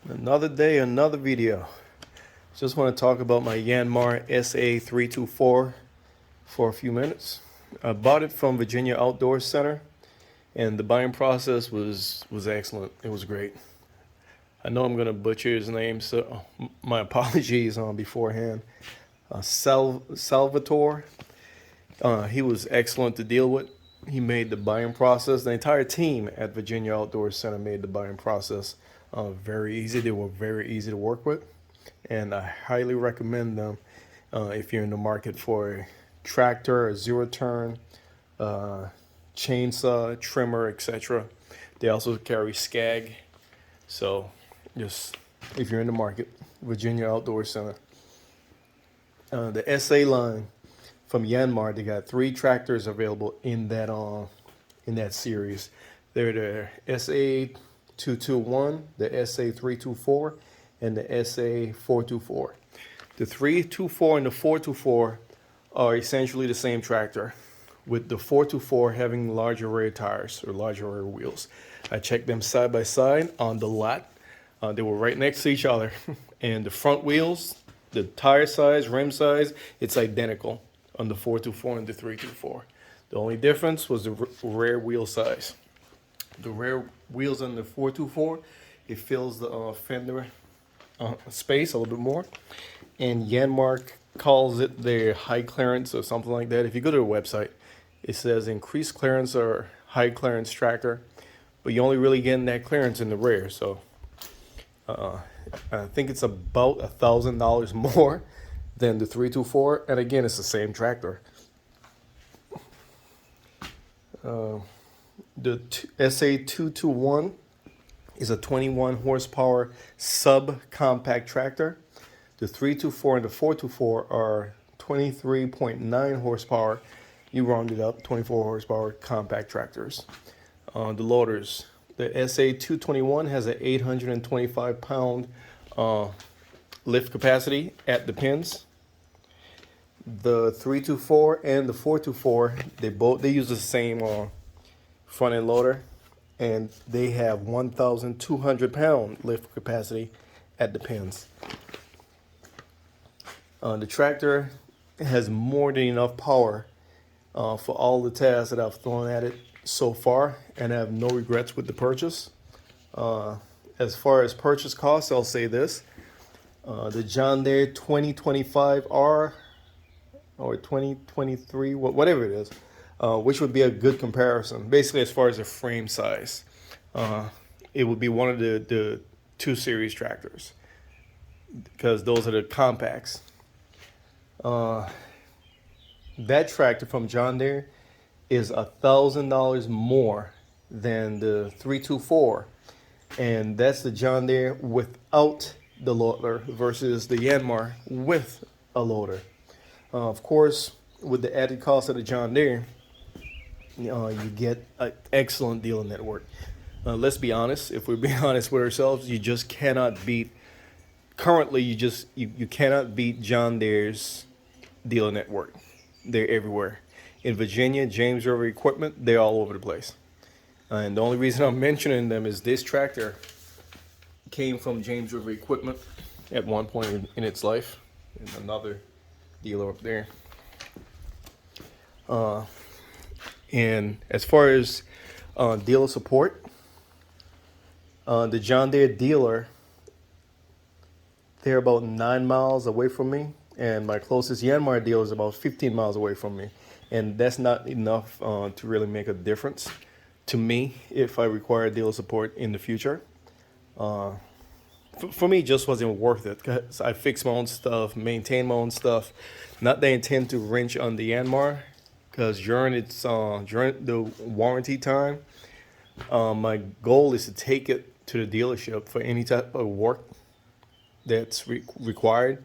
Another day, another video. Just want to talk about my Yanmar SA324 for a few minutes. I bought it from Virginia Outdoor Center, and the buying process was excellent. It was great. I know I'm gonna butcher his name, so my apologies on beforehand. Salvatore. He was excellent to deal with. He made the buying process. The entire team at Virginia Outdoor Center made the buying process very easy. They were very easy to work with, and I highly recommend them if you're in the market for a tractor, a zero turn, chainsaw, trimmer, etc. They also carry Skag. So, just if you're in the market, Virginia Outdoor Center. The SA line from Yanmar, they got 3 tractors available in that series. They're the SA221, the SA324, and the SA424. The 324 and the 424 are essentially the same tractor, with the 424 having larger rear tires or larger rear wheels. I checked them side by side on the lot. They were right next to each other, and the front wheels, the tire size, rim size, it's identical on the 424 and the 324. The only difference was the rear wheel size. The rear wheels on the 424, it fills the fender space a little bit more, and Yanmar calls it their high clearance or something like that. If you go to their website, it says increased clearance or high clearance tractor, but you only really getting that clearance in the rear. So I think it's about $1,000 more than the 324, and again, it's the same tractor. The SA221 is a 21 horsepower subcompact tractor. The 324 and the 424 are 23.9 horsepower. You round it up, 24 horsepower compact tractors. The loaders. The SA221 has an 825 pound lift capacity at the pins. The 324 and the 424, they use the same front end loader, and they have 1,200 pound lift capacity at the pins. The tractor has more than enough power for all the tasks that I've thrown at it so far, and I have no regrets with the purchase. As far as purchase costs, I'll say this. The John Deere 2025R or 2023, whatever it is, which would be a good comparison. Basically, as far as the frame size, it would be one of the 2 series tractors, because those are the compacts. That tractor from John Deere is $1,000 more than the 324, and that's the John Deere without the loader versus the Yanmar with a loader. Of course, with the added cost of the John Deere, you get an excellent dealer network. Let's be honest. If we're being honest with ourselves, you just cannot beat. Currently, you cannot beat John Deere's dealer network. They're everywhere. In Virginia, James River Equipment, they're all over the place. And the only reason I'm mentioning them is this tractor came from James River Equipment at one point in its life, and another dealer up there. And as far as dealer support, the John Deere dealer, they're about 9 miles away from me, and my closest Yanmar dealer is about 15 miles away from me. And that's not enough to really make a difference to me if I require dealer support in the future. For me, it just wasn't worth it, because I fix my own stuff, maintain my own stuff. Not that I intend to wrench on the Yanmar, because during the warranty time, my goal is to take it to the dealership for any type of work that's required.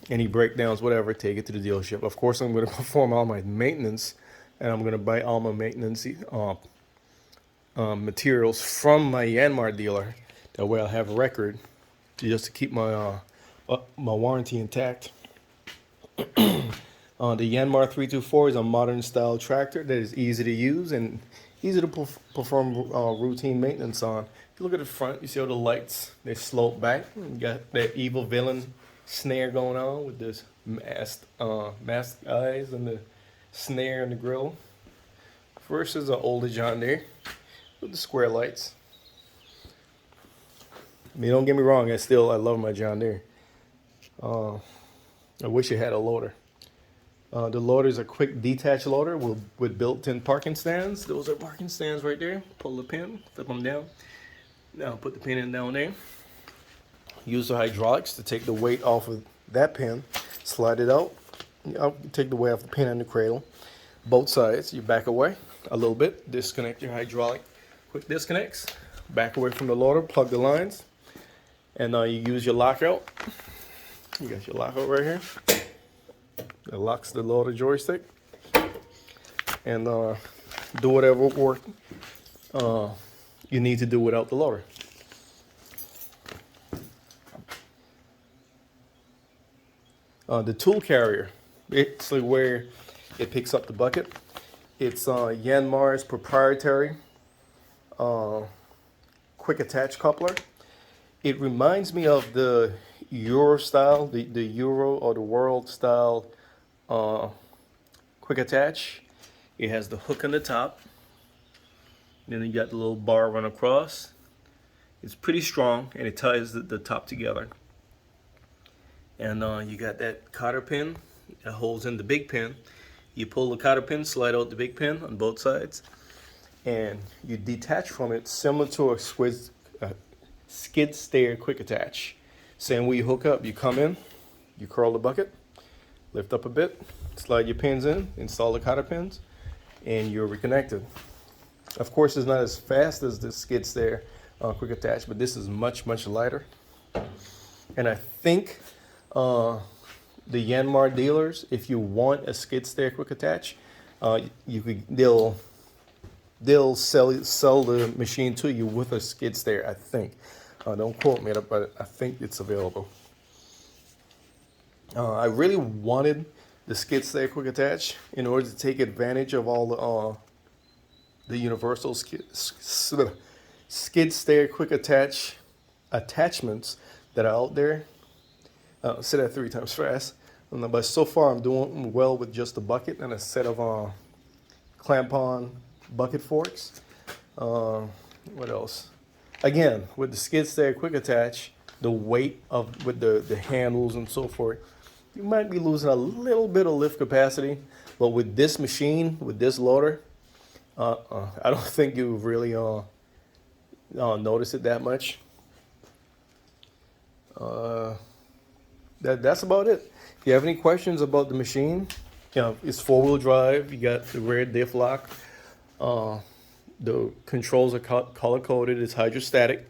Any breakdowns, whatever, take it to the dealership. Of course, I'm going to perform all my maintenance, and I'm going to buy all my maintenance materials from my Yanmar dealer. That way I'll have a record just to keep my warranty intact. The Yanmar 324 is a modern style tractor that is easy to use and easy to perform routine maintenance on. If you look at the front, you see all the lights, they slope back. You got that evil villain snare going on with this masked eyes and the snare and the grill. Versus an older John Deere with the square lights. I mean, don't get me wrong, I love my John Deere. I wish it had a loader. The loader is a quick detach loader with built-in parking stands. Those are parking stands right there. Pull the pin, flip them down. Now put the pin in down there. Use the hydraulics to take the weight off of that pin. Slide it out. Take the weight off the pin and the cradle. Both sides, you back away a little bit. Disconnect your hydraulic. Quick disconnects. Back away from the loader. Plug the lines. And you use your lockout. You got your lockout right here. It locks the loader joystick. And do whatever work you need to do without the loader. The tool carrier, it's like where it picks up the bucket. It's Yanmar's proprietary quick attach coupler. It reminds me of the Euro style, the Euro or the World style quick attach. It has the hook on the top. Then you got the little bar run across. It's pretty strong and it ties the top together. And you got that cotter pin that holds in the big pin. You pull the cotter pin, slide out the big pin on both sides, and you detach from it similar to a skid steer quick attach. Same way you hook up, you come in, you curl the bucket, lift up a bit, slide your pins in, install the cotter pins, and you're reconnected. Of course, it's not as fast as the skid steer quick attach, but this is much lighter. And I think the Yanmar dealers, if you want a skid steer quick attach, they'll sell the machine to you with a skid steer. I think. Don't quote me, but I think it's available. I really wanted the skid steer quick attach in order to take advantage of all the universal skid steer quick attachments that are out there. Say that 3 times fast. But so far I'm doing well with just a bucket and a set of clamp-on bucket forks. What else? Again, with the skid steer quick attach, the weight with the handles and so forth, you might be losing a little bit of lift capacity. But with this machine, with this loader, I don't think you really notice it that much. That's about it. If you have any questions about the machine, it's 4-wheel drive. You got the rear diff lock. The controls are color coded. It's hydrostatic.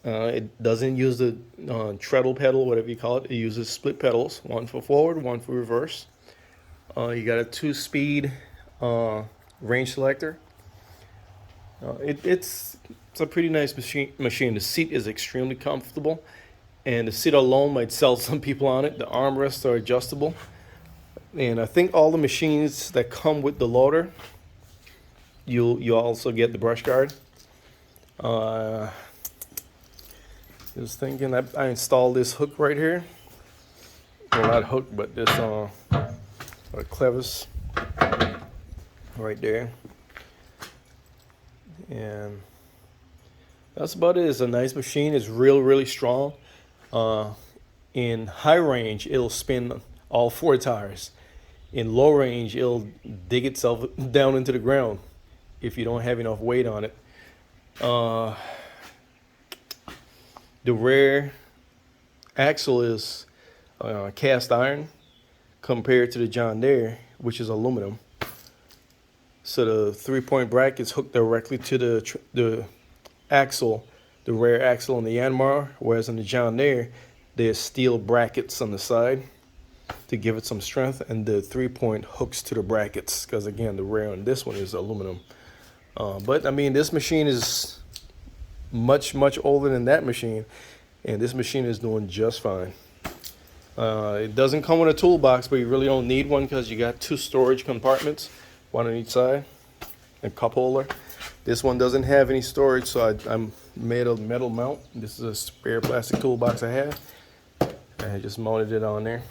It doesn't use the treadle pedal, whatever you call it. It uses split pedals, one for forward, one for reverse. You got a 2-speed range selector. It's a pretty nice machine. The seat is extremely comfortable, and the seat alone might sell some people on it. The armrests are adjustable, and I think all the machines that come with the loader, you also get the brush guard. Just thinking, I installed this hook right here. Well, not hook, but this clevis right there. And that's about it. It's a nice machine. It's really strong. In high range, it'll spin all 4 tires. In low range, it'll dig itself down into the ground if you don't have enough weight on it. The rear axle is cast iron compared to the John Deere, which is aluminum. So the 3-point bracket's hooked directly to the axle, the rear axle on the Yanmar, whereas on the John Deere, there's steel brackets on the side to give it some strength, and the 3-point hooks to the brackets, because again, the rear on this one is aluminum. But I mean, this machine is much older than that machine, and this machine is doing just fine. It doesn't come with a toolbox, but you really don't need one because you got 2 storage compartments, one on each side, and cup holder. This one doesn't have any storage, so I'm made of metal mount. This is a spare plastic toolbox I have. I just mounted it on there.